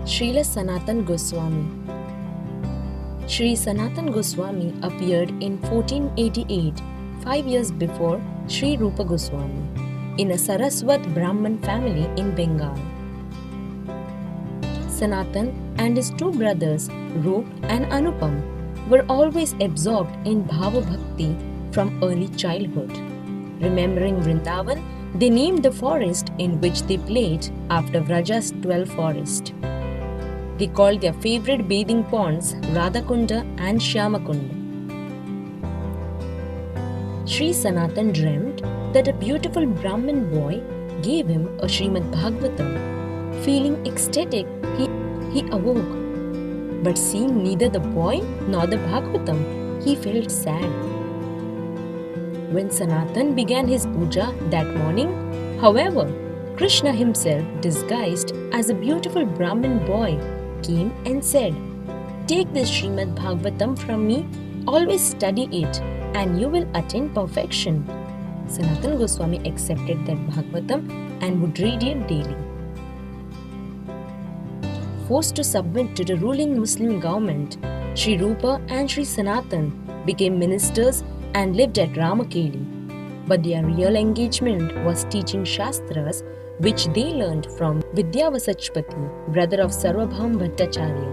Srila Sanatana Goswami. Sri Sanatana Goswami appeared in 1488, 5 years before Sri Rupa Goswami, in a Saraswat Brahman family in Bengal. Sanatan and his two brothers, Rup and Anupam, were always absorbed in Bhava Bhakti from early childhood. Remembering Vrindavan, they named the forest in which they played after Vraja's 12 forest. They called their favorite bathing ponds Radhakunda and Shyamakunda. Sri Sanatan dreamt that a beautiful Brahmin boy gave him a Srimad Bhagavatam. Feeling ecstatic, he awoke. But seeing neither the boy nor the Bhagavatam, he felt sad. When Sanatan began his puja that morning, however, Krishna himself, disguised as a beautiful Brahmin boy, came and said, "Take this Srimad Bhagavatam from me, always study it, and you will attain perfection." Sanatana Goswami accepted that Bhagavatam and would read it daily. Forced to submit to the ruling Muslim government, Sri Rupa and Sri Sanatan became ministers and lived at Ramakeli. But their real engagement was teaching Shastras, which they learned from Vidyavasachpati, brother of Sarvabhaum Bhattacharya.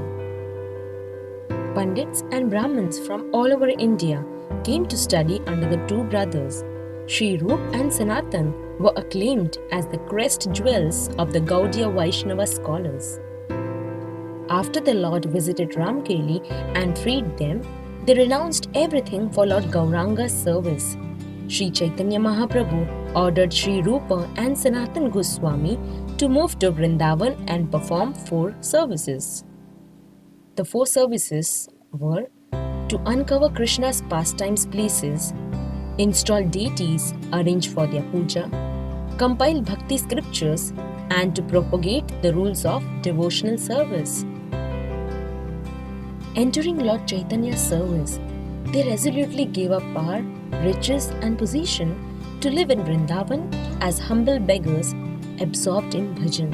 Pandits and Brahmins from all over India came to study under the two brothers. Sri Rup and Sanatan were acclaimed as the crest jewels of the Gaudiya Vaisnava scholars. After the Lord visited Ramkeli and freed them, they renounced everything for Lord Gauranga's service. Sri Chaitanya Mahaprabhu ordered Sri Rupa and Sanatana Goswami to move to Vrindavan and perform 4 services. The 4 services were to uncover Krishna's pastimes places, install deities arranged for their puja, compile bhakti scriptures, and to propagate the rules of devotional service. Entering Lord Chaitanya's service, they resolutely gave up power, riches, and position to live in Vrindavan as humble beggars absorbed in bhajan.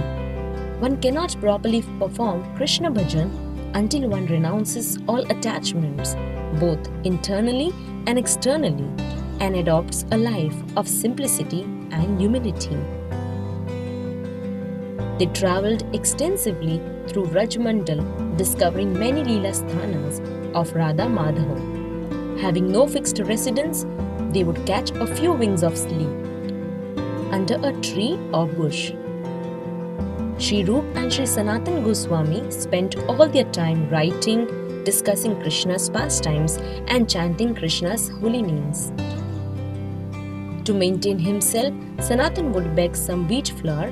One cannot properly perform Krishna bhajan until one renounces all attachments, both internally and externally, and adopts a life of simplicity and humility. They travelled extensively through Rajmandal, discovering many Leela Sthanas of Radha Madhava. Having no fixed residence, they would catch a few wings of sleep under a tree or bush. Sri Rup and Sri Sanatana Goswami spent all their time writing, discussing Krishna's pastimes, and chanting Krishna's holy names. To maintain himself, Sanatan would beg some wheat flour,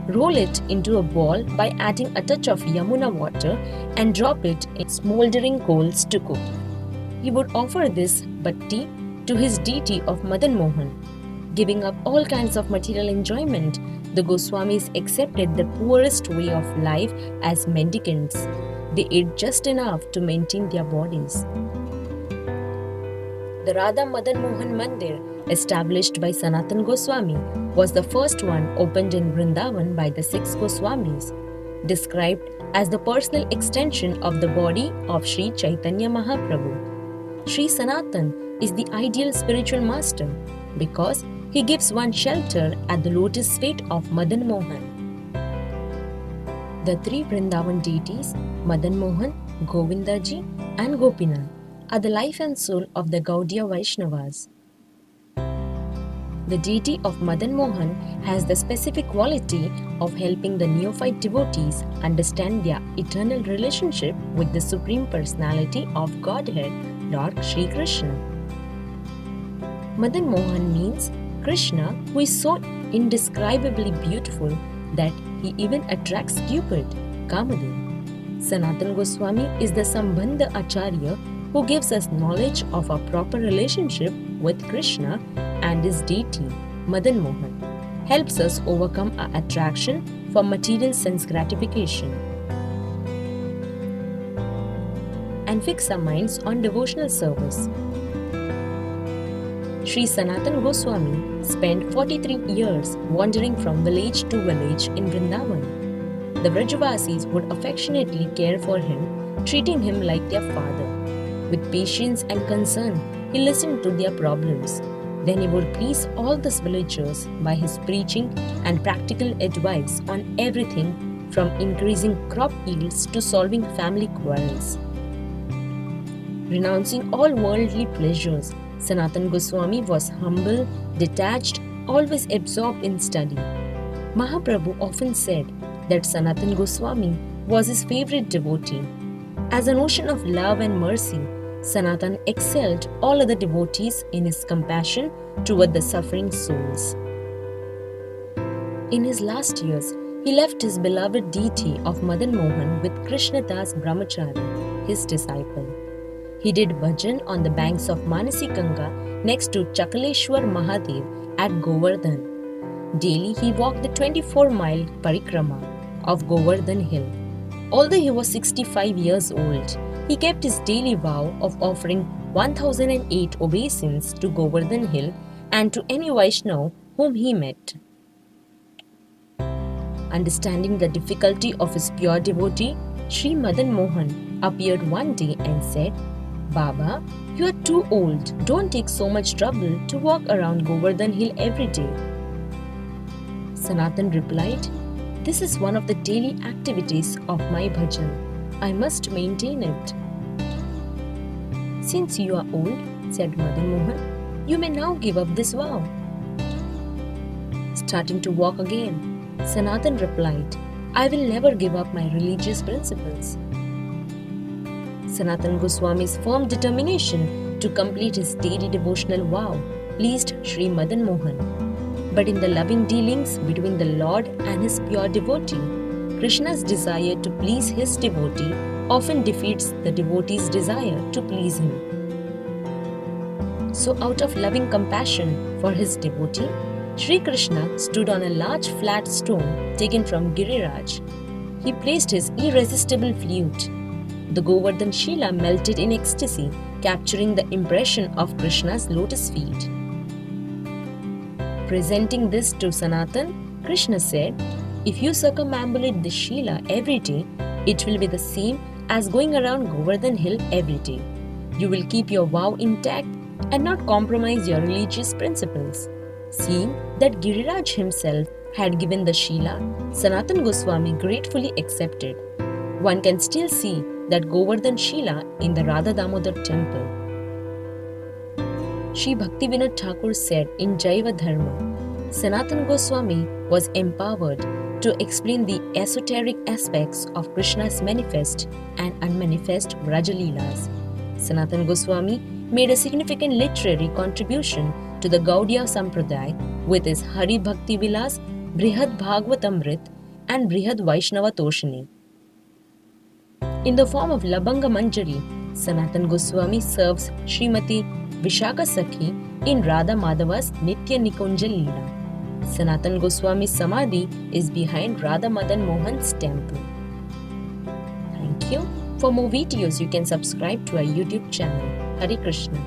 roll it into a ball by adding a touch of Yamuna water, and drop it in smouldering coals to cook. He would offer this bhatti to his deity of Madana Mohana. Giving up all kinds of material enjoyment, the Goswamis accepted the poorest way of life as mendicants. They ate just enough to maintain their bodies. The Radha Madan Mohan Mandir, established by Sanatana Goswami, was the first one opened in Vrindavan by the 6 Goswamis, described as the personal extension of the body of Sri Chaitanya Mahaprabhu. Sri Sanatan is the ideal spiritual master because he gives one shelter at the lotus feet of Madan Mohan. The 3 Vrindavan deities, Madan Mohan, Govindaji, and Gopinath, are the life and soul of the Gaudiya Vaisnavas. The deity of Madan Mohan has the specific quality of helping the neophyte devotees understand their eternal relationship with the Supreme Personality of Godhead, Lord Sri Krishna. Madan Mohan means Krishna, who is so indescribably beautiful that he even attracts Cupid, Kamadev. Sanatana Goswami is the Sambandha Acharya who gives us knowledge of our proper relationship with Krishna and his deity, Madan Mohan, helps us overcome our attraction for material sense gratification and fix our minds on devotional service. Sri Sanatana Goswami spent 43 years wandering from village to village in Vrindavan. the Vrajavasis would affectionately care for him, treating him like their father. With patience and concern, he listened to their problems. Then he would please all the villagers by his preaching and practical advice on everything from increasing crop yields to solving family quarrels. Renouncing all worldly pleasures, Sanatana Goswami was humble, detached, always absorbed in study. Mahaprabhu often said that Sanatana Goswami was his favorite devotee. As an ocean of love and mercy, Sanatana excelled all other devotees in his compassion toward the suffering souls. In his last years, he left his beloved deity of Madana Mohan with Krishna Das Brahmachari, his disciple. He did bhajan on the banks of Manasi Ganga next to Chakaleshwar Mahadev at Govardhan. Daily he walked the 24-mile parikrama of Govardhan hill. Although he was 65 years old, he kept his daily vow of offering 1008 obeisance to Govardhan hill and to any Vaishnava whom he met. Understanding the difficulty of his pure devotee, Sri Madana Mohan appeared one day and said, "Baba, you are too old. Don't take so much trouble to walk around Govardhan hill every day." Sanatana replied, "This is one of the daily activities of my bhajan. I must maintain it." "Since you are old," said Madana Mohan, "you may now give up this vow." Starting to walk again, Sanatana replied, "I will never give up my religious principles." Sanatana Goswami's firm determination to complete his daily devotional vow pleased Sri Madana Mohan. But in the loving dealings between the Lord and his pure devotee, Krishna's desire to please his devotee often defeats the devotee's desire to please him. So, out of loving compassion for his devotee, Sri Krishna stood on a large flat stone taken from Giriraj. He placed his irresistible flute. The Govardhan Shila melted in ecstasy, capturing the impression of Krishna's lotus feet. Presenting this to Sanatana, Krishna said, "If you circumambulate the Shila every day, it will be the same as going around Govardhan hill every day. You will keep your vow intact and not compromise your religious principles." Seeing that Giriraj himself had given the Shila, Sanatana Goswami gratefully accepted. One can still see that Govardhan Shila in the Radha Damodar temple. Sri Bhaktivinoda Thakur said in Jaiva Dharma, Sanatana Goswami was empowered to explain the esoteric aspects of Krishna's manifest and unmanifest Vrajalilas. Sanatana Goswami made a significant literary contribution to the Gaudiya Sampradaya with his Hari Bhakti Vilas, Brihad Bhagavatamrit and Brihad Vaisnava Toshani. In the form of Labanga Manjari, Sanatana Goswami serves Srimati Vishaka Sakhi in Radha Madhava's Nitya Nikunja Leela. Sanatana Goswami's Samadhi is behind Radha Madan Mohan's temple. Thank you. For more videos, you can subscribe to our YouTube channel. Hare Krishna.